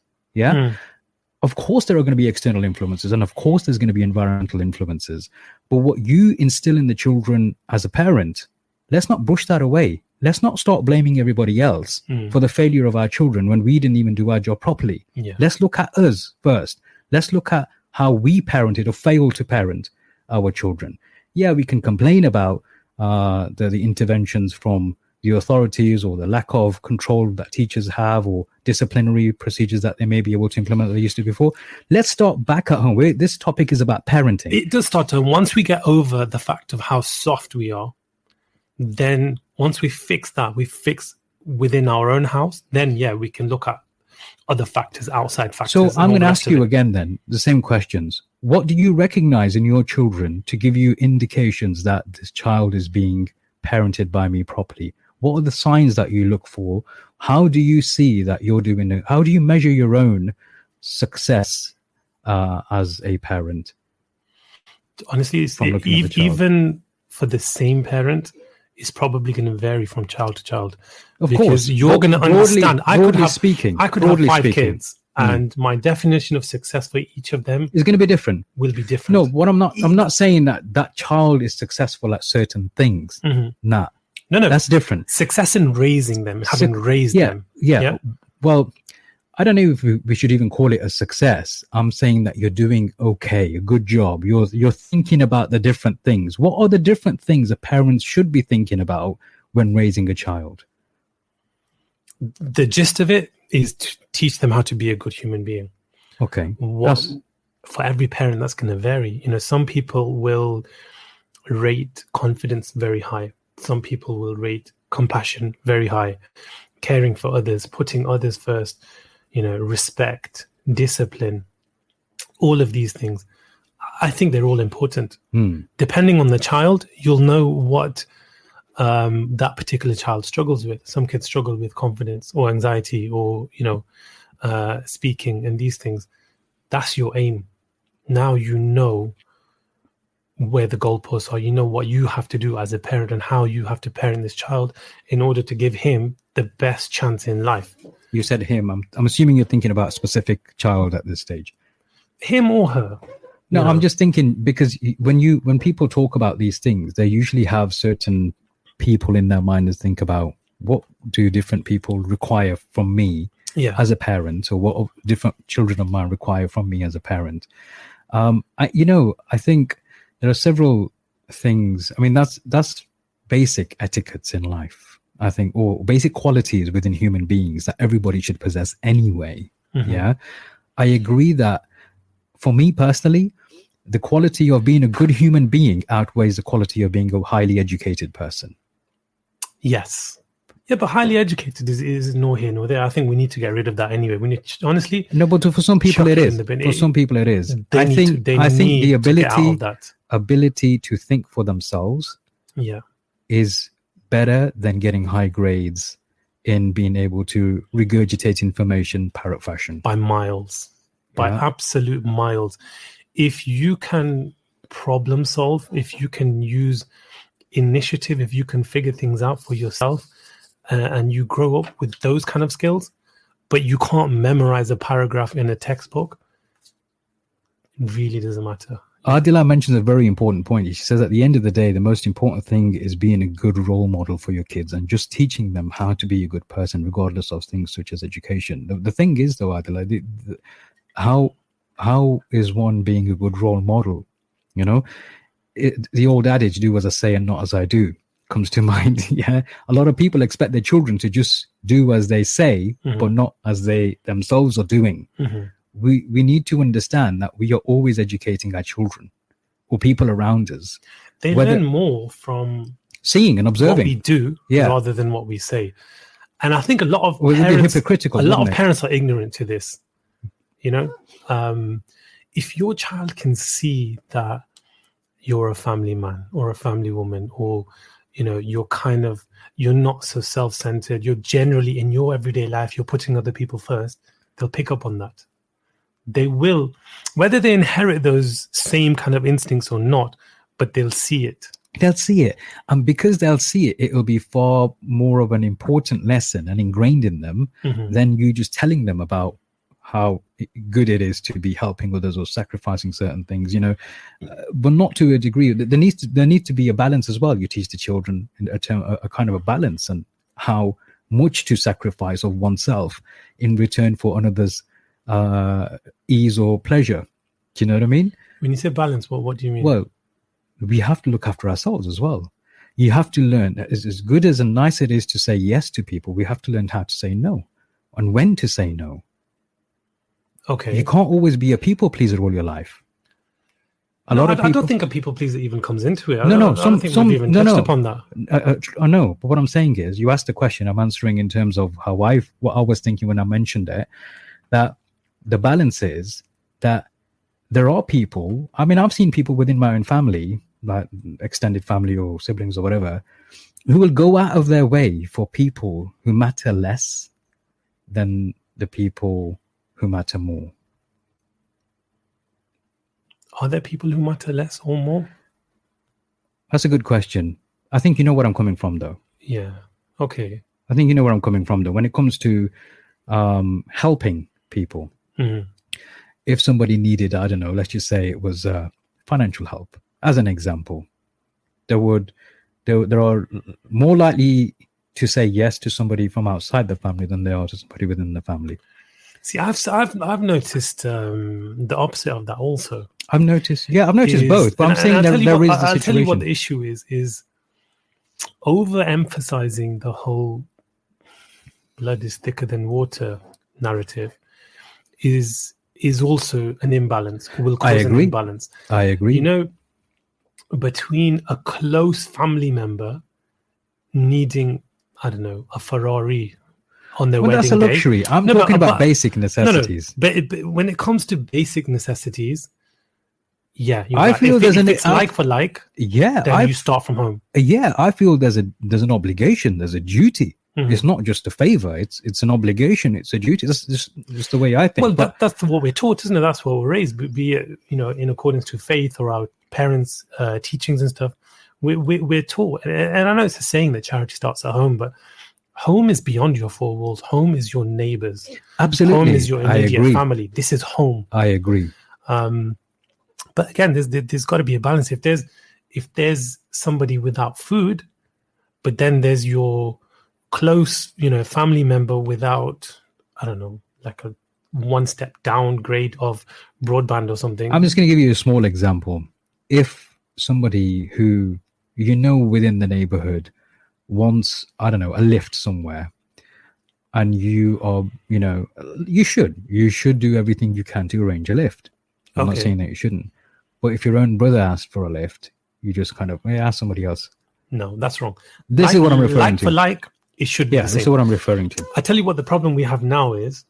A: Of course there are going to be external influences, and of course there's going to be environmental influences, but what you instill in the children as a parent, let's not brush that away. Let's not start blaming everybody else for the failure of our children when we didn't even do our job properly. Let's look at us first. Let's look at how we parented or failed to parent our children. Yeah, we can complain about the interventions from the authorities, or the lack of control that teachers have, or disciplinary procedures that they may be able to implement that they used to before. Let's start back at home. This topic is about parenting.
B: It does start to, once we get over the fact of how soft we are, then once we fix that, we fix within our own house, then we can look at other factors, outside factors.
A: So I'm going to ask you again then the same questions. What do you recognize in your children to give you indications that this child is being parented by me properly? What are the signs that you look for? How do you see that you're doing it? How do you measure your own success as a parent?
B: Honestly, even for the same parent, it's probably going to vary from child to child.
A: Of
B: because
A: course,
B: you're going to understand. I could have 5 kids, and my definition of success for each of them
A: is going to be different.
B: Will be different.
A: No, I'm not saying that child is successful at certain things. Nah. No, that's different.
B: Success in raising them, having raised them.
A: Yeah. Well, I don't know if we should even call it a success. I'm saying that you're doing okay, a good job. You're thinking about the different things. What are the different things a parent should be thinking about when raising a child?
B: The gist of it is to teach them how to be a good human being.
A: Okay.
B: For every parent, that's going to vary. Some people will rate confidence very high. Some people will rate compassion very high. caring for others, putting others first, respect, discipline, all of these things. I think they're all important. Depending on the child, you'll know what that particular child struggles with. Some kids struggle with confidence or anxiety or, speaking and these things. That's your aim. Now you know where the goalposts are. You know what you have to do as a parent and how you have to parent this child in order to give him the best chance in life.
A: You said him. I'm assuming you're thinking about a specific child at this stage.
B: Him or her.
A: No, I'm just thinking because when people talk about these things, they usually have certain people in their mind to think about what do different people require from me as a parent, or what different children of mine require from me as a parent. I think there are several things. I mean, that's basic etiquettes in life, I think, or basic qualities within human beings that everybody should possess anyway. Yeah, I agree that for me personally, the quality of being a good human being outweighs the quality of being a highly educated person.
B: Yes. Yeah, but highly educated is nor here nor there. I think we need to get rid of that anyway. We need to, honestly.
A: No, but for some people it is. For some people it is. I think the ability to think for themselves is better than getting high grades in being able to regurgitate information parrot fashion.
B: By miles. By absolute miles. If you can problem solve, if you can use initiative, if you can figure things out for yourself, and you grow up with those kind of skills, but you can't memorize a paragraph in a textbook, it really doesn't matter.
A: Adila mentions a very important point. She says at the end of the day, the most important thing is being a good role model for your kids and just teaching them how to be a good person, regardless of things such as education. The thing is, though, Adila, how is one being a good role model? The old adage, do as I say and not as I do, comes to mind. A lot of people expect their children to just do as they say, but not as they themselves are doing. We need to understand that we are always educating our children or people around us.
B: They learn more from
A: seeing and observing
B: what we do rather than what we say. And I think a lot of parents are ignorant to this. If your child can see that you're a family man or a family woman, or you're not so self-centered, you're generally in your everyday life, you're putting other people first, they'll pick up on that. They will, whether they inherit those same kind of instincts or not, but they'll see it.
A: They'll see it. And because they'll see it, it will be far more of an important lesson and ingrained in them than you just telling them about how good it is to be helping others or sacrificing certain things, but not to a degree. There needs to be a balance as well. You teach the children a kind of a balance and how much to sacrifice of oneself in return for another's ease or pleasure. Do you know what I mean?
B: When you say balance, what do you mean?
A: Well, we have to look after ourselves as well. You have to learn, as good as and nice it is to say yes to people, we have to learn how to say no and when to say no.
B: Okay.
A: You can't always be a people pleaser all your life. I
B: don't think a people pleaser even comes into it. I
A: don't
B: think we've even touched upon that.
A: I know, but what I'm saying is, you asked the question, I'm answering in terms of what I was thinking when I mentioned it, that the balance is that there are people, I mean, I've seen people within my own family, like extended family or siblings or whatever, who will go out of their way for people who matter less than the people who matter more.
B: Are there people who matter less or more?
A: That's a good question. I think you know what I'm coming from, though.
B: Yeah. Okay.
A: I think you know where I'm coming from, though. When it comes to helping people, if somebody needed, I don't know, let's just say it was financial help, as an example, there are more likely to say yes to somebody from outside the family than they are to somebody within the family.
B: See, I've noticed the opposite of that also.
A: I've noticed both, but I'm saying there is the situation.
B: I'll tell you what the issue is overemphasizing the whole blood is thicker than water narrative is also an imbalance, will cause an imbalance.
A: I agree.
B: Between a close family member needing, I don't know, a Ferrari on their
A: Well,
B: wedding
A: that's a
B: day.
A: luxury. I'm
B: No,
A: talking
B: but-
A: about basic necessities.
B: But when it comes to basic necessities, yeah, you're
A: I
B: right.
A: feel
B: if,
A: there's
B: if
A: an-
B: it's like for like,
A: Yeah,
B: then you start from home.
A: I feel there's an obligation, there's a duty.
B: Mhm.
A: It's not just a favor. It's an obligation. It's a duty. That's just the way I think.
B: Well,
A: But
B: that's what we're taught, isn't it? That's what we're raised, be it, in accordance to faith or our parents' teachings and stuff. We're taught, and I know it's a saying that charity starts at home, but home is beyond your four walls. Home is your neighbors.
A: absolutely,
B: Home is your
A: I
B: immediate
A: agree.
B: family. This is home.
A: I agree.
B: But again, there's got to be a balance. If there's somebody without food, but then there's your close, family member without, I don't know, like a one step downgrade of broadband or something.
A: I'm just going to give you a small example. If somebody who within the neighborhood wants, I don't know, a lift somewhere, and you are, you should do everything you can to arrange a lift. I'm not
B: Okay.
A: saying that you shouldn't, but if your own brother asks for a lift, you just kind of ask somebody else.
B: No, that's wrong.
A: This is what I'm referring
B: like
A: to.
B: for like, it should be
A: Yeah,
B: the
A: this
B: same.
A: is what I'm referring to.
B: I tell you what the problem we have now is.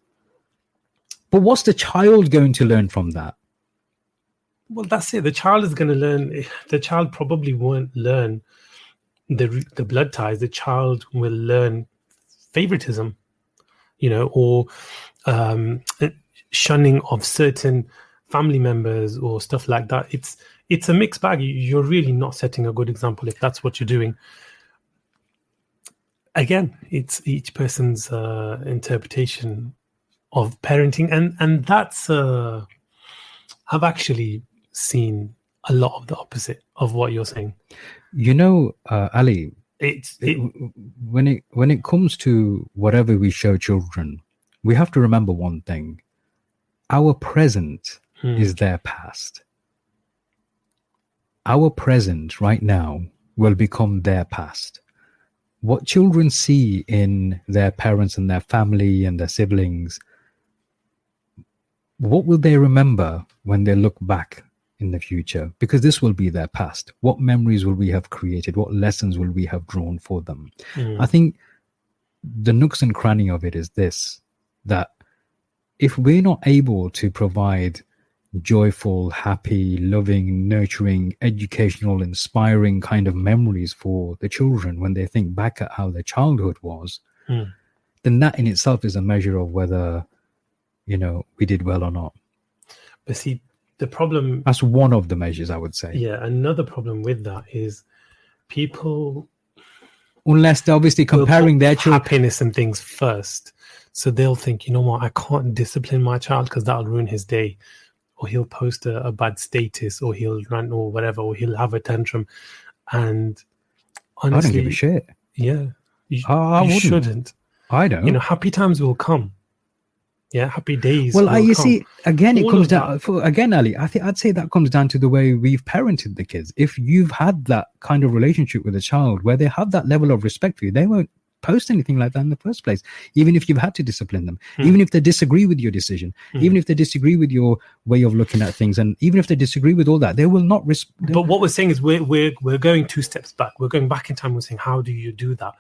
A: But what's the child going to learn from that?
B: Well, that's it. The child is going to learn. The child probably won't learn the blood ties. The child will learn favoritism, or shunning of certain family members or stuff like that. It's a mixed bag. You're really not setting a good example if that's what you're doing. Again, it's each person's interpretation of parenting, and that's I've actually seen a lot of the opposite of what you're saying.
A: Ali, when it comes to whatever we show children, we have to remember one thing: our present is their past. Our present right now will become their past. What children see in their parents and their family and their siblings, what will they remember when they look back in the future? Because this will be their past. What memories will we have created? What lessons will we have drawn for them? I think the nooks and cranny of it is this, that if we're not able to provide joyful, happy, loving, nurturing, educational, inspiring kind of memories for the children when they think back at how their childhood was, then that in itself is a measure of whether, we did well or not.
B: But see, the problem...
A: That's one of the measures, I would say.
B: Yeah, another problem with that is people...
A: Unless they're obviously comparing their children...
B: happiness and things first. So they'll think, you know what, I can't discipline my child because that'll ruin his day. Or he'll post a bad status, or he'll rant or whatever, or he'll have a tantrum. And honestly...
A: I don't give a shit.
B: Yeah. You
A: wouldn't.
B: shouldn't.
A: I don't.
B: Happy times will come. Yeah, happy days.
A: Well, you
B: come.
A: see, again, it
B: All
A: comes
B: of
A: down. Again, Ali, I'd say that comes down to the way we've parented the kids. If you've had that kind of relationship with a child where they have that level of respect for you, they won't post anything like that in the first place. Even if you've had to discipline them, even if they disagree with your decision, even if they disagree with your way of looking at things, and even if they disagree with all that, they will not respect.
B: But what we're saying is we're going 2 steps back. We're going back in time. We're saying, how do you do that?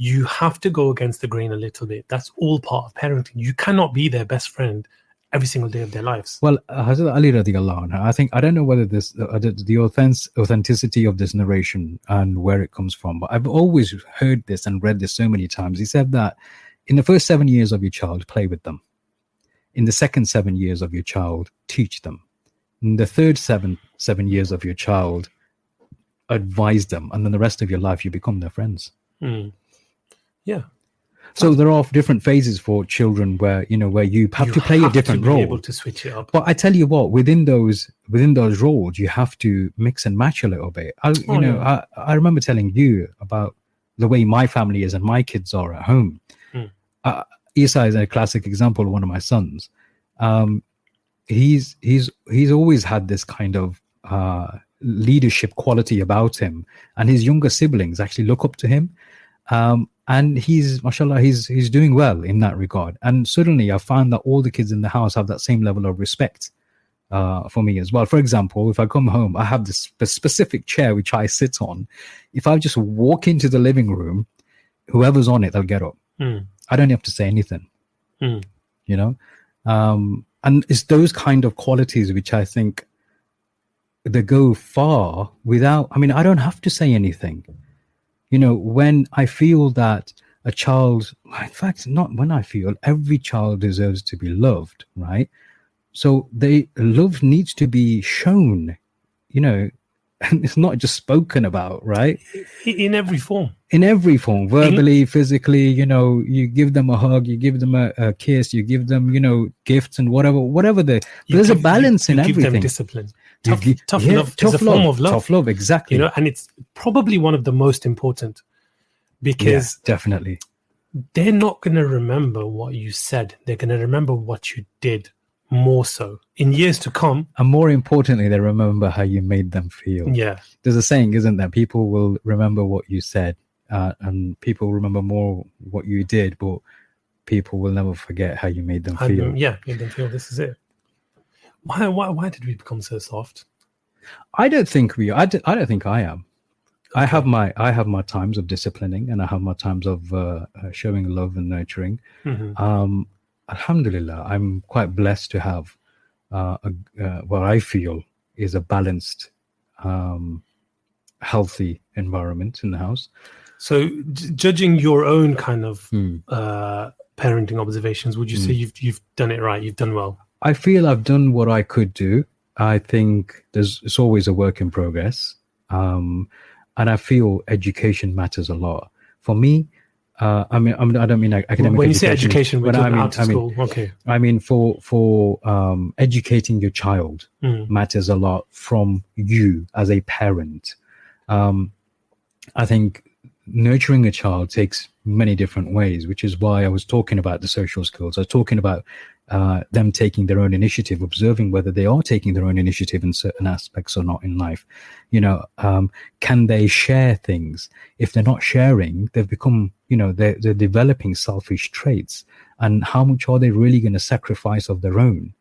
B: You have to go against the grain a little bit. That's all part of parenting. You cannot be their best friend every single day of their lives.
A: Well, Hazrat Ali radiallahu anhu, I don't know whether this the authenticity of this narration and where it comes from, but I've always heard this and read this so many times. He said that in the first 7 years of your child, play with them. In the second 7 years of your child, teach them. In the third seven years of your child, advise them. And then the rest of your life, you become their friends.
B: Yeah.
A: So there are different phases for children where you have to play a different role.
B: Able to switch it up.
A: But I tell you what, within those roles, you have to mix and match a little bit. I remember telling you about the way my family is and my kids are at home. Isa is a classic example of one of my sons. He's always had this kind of leadership quality about him, and his younger siblings actually look up to him. And he's, mashallah, he's doing well in that regard. And suddenly I found that all the kids in the house have that same level of respect for me as well. For example, if I come home, I have this specific chair which I sit on. If I just walk into the living room, whoever's on it, they'll get up. I don't have to say anything.
B: Mm.
A: You know, and it's those kind of qualities which I think they go far without. I mean, I don't have to say anything. You know, when I feel that a child, in fact, not when I feel, every child deserves to be loved, right? So love needs to be shown, you know, and it's not just spoken about, right?
B: In every form.
A: In every form, verbally, physically, you know, you give them a hug, you give them a kiss, you give them, you know, gifts and whatever there's a balance in everything.
B: Give them discipline. Tough
A: Yeah,
B: love is a form of love.
A: Tough love, exactly.
B: You know, and it's probably one of the most important, because
A: definitely
B: they're not going to remember what you said. They're going to remember what you did more so in years to come.
A: And more importantly, they remember how you made them feel.
B: Yeah.
A: There's a saying, isn't there? People will remember what you said, and people remember more what you did, but people will never forget how you made them feel.
B: Made them feel. This is it. Why did we become so soft?
A: I don't think I don't think I am. Okay. I have my times of disciplining, and I have my times of showing love and nurturing.
B: Mm-hmm.
A: Alhamdulillah, I'm quite blessed to have what I feel is a balanced, healthy environment in the house.
B: So, judging your own kind of parenting observations, would you say you've done it right? You've done well?
A: I feel I've done what I could do. I think it's always a work in progress. And I feel education matters a lot. For me, I mean, I don't mean academic.
B: When you
A: education,
B: say education, we're talking out of school. Okay.
A: I mean, for educating your child matters a lot from you as a parent. I think nurturing a child takes many different ways, which is why I was talking about the social skills. I was talking about them taking their own initiative, observing whether they are taking their own initiative in certain aspects or not in life. You know, can they share things? If they're not sharing, they've become, you know, they're developing selfish traits. And how much are they really going to sacrifice of their own,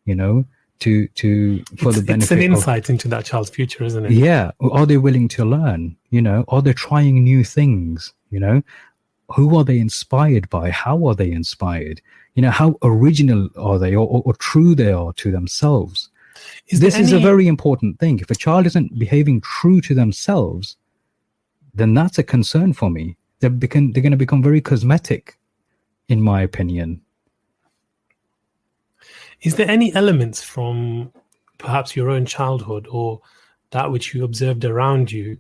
A: you know, for the benefit?
B: It's an insight into that child's future, isn't it?
A: Yeah. Are they willing to learn? You know, are they trying new things? You know, who are they inspired by? How are they inspired? You know, how original are they, or true they are to themselves? This is a very important thing. If a child isn't behaving true to themselves, then that's a concern for me. They're going to become very cosmetic, in my opinion.
B: Is there any elements from perhaps your own childhood or that which you observed around you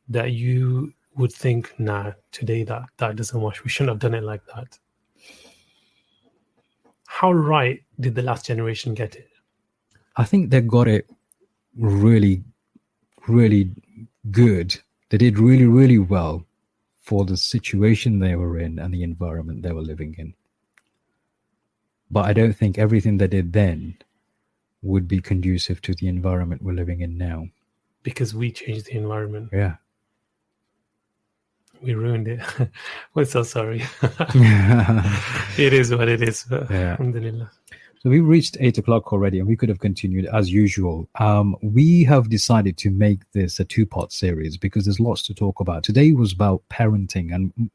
B: that you would think, nah, today that doesn't wash. We shouldn't have done it like that? How right did the last generation get it?
A: I think they got it really, really good. They did really, really well for the situation they were in and the environment they were living in. But I don't think everything they did then would be conducive to the environment we're living in now.
B: Because we changed the environment.
A: Yeah.
B: We ruined it. We're so sorry. It is what it is.
A: Yeah.
B: Alhamdulillah.
A: So we've reached 8 o'clock already, and we could have continued as usual. We have decided to make this a 2-part series because there's lots to talk about. Today was about parenting, and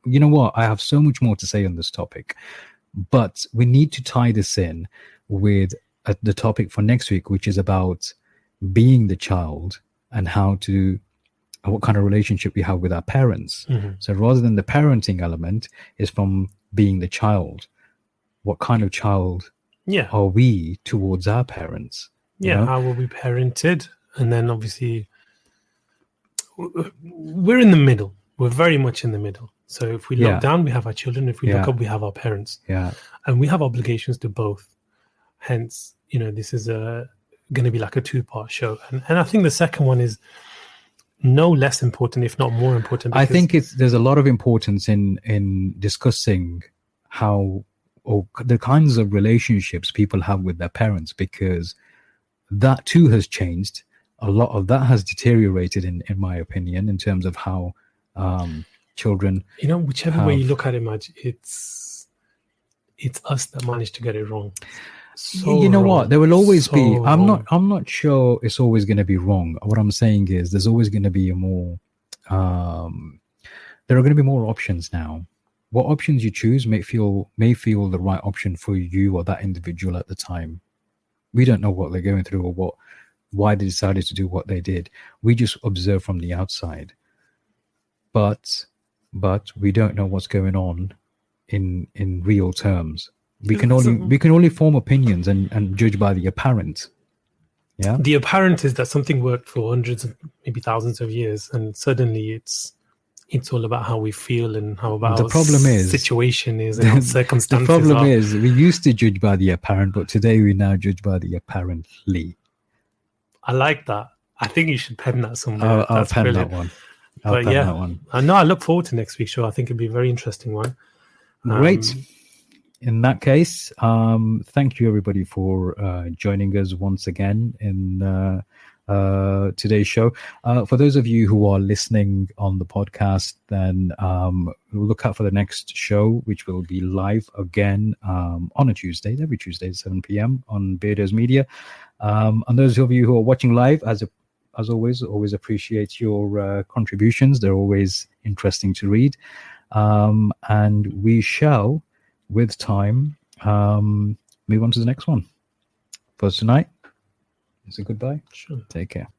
A: you know what? I have so much more to say on this topic, but we need to tie this in with the topic for next week, which is about being the child and what kind of relationship we have with our parents.
B: Mm-hmm.
A: So rather than the parenting element, is from being the child. What kind of child are we towards our parents?
B: Yeah, how were we parented? And then obviously, we're in the middle. We're very much in the middle. So if we look down, we have our children. If we look up, we have our parents.
A: Yeah.
B: And we have obligations to both. Hence, you know, this is going to be like a 2-part show. And I think the second one is no less important, if not more important.
A: I think there's a lot of importance in discussing how, or the kinds of relationships people have with their parents, because that too has changed. A lot of that has deteriorated, in my opinion, in terms of how children.
B: You know, whichever way you look at it, Maj, it's us that managed to get it wrong. So
A: you know
B: wrong.
A: what? There will always be. I'm
B: wrong.
A: not sure it's always going to be wrong. What I'm saying is, there's always going to be a more. There are going to be more options now. what options you choose may feel the right option for you or that individual at the time. We don't know what they're going through or why they decided to do what they did. We just observe from the outside. But we don't know what's going on in real terms. We can only form opinions and judge by the apparent. Yeah.
B: The apparent is that something worked for hundreds of maybe thousands of years, and suddenly it's all about how we feel and how about
A: the problem is
B: situation is and our circumstances.
A: The problem is we used to judge by the apparent, but today we now judge by the apparently.
B: I like that. I think you should pen that somewhere.
A: I'll pen brilliant. That one.
B: But yeah, I look forward to next week's show. I think it'd be a very interesting one.
A: Great. In that case, thank you everybody for joining us once again in today's show. For those of you who are listening on the podcast, then look out for the next show, which will be live again on a Tuesday, every Tuesday at 7 p.m. on Beardos Media. And those of you who are watching live, as always appreciate your contributions. They're always interesting to read. And we shall, with time, move on to the next one. For tonight, it's a goodbye.
B: Sure.
A: Take care.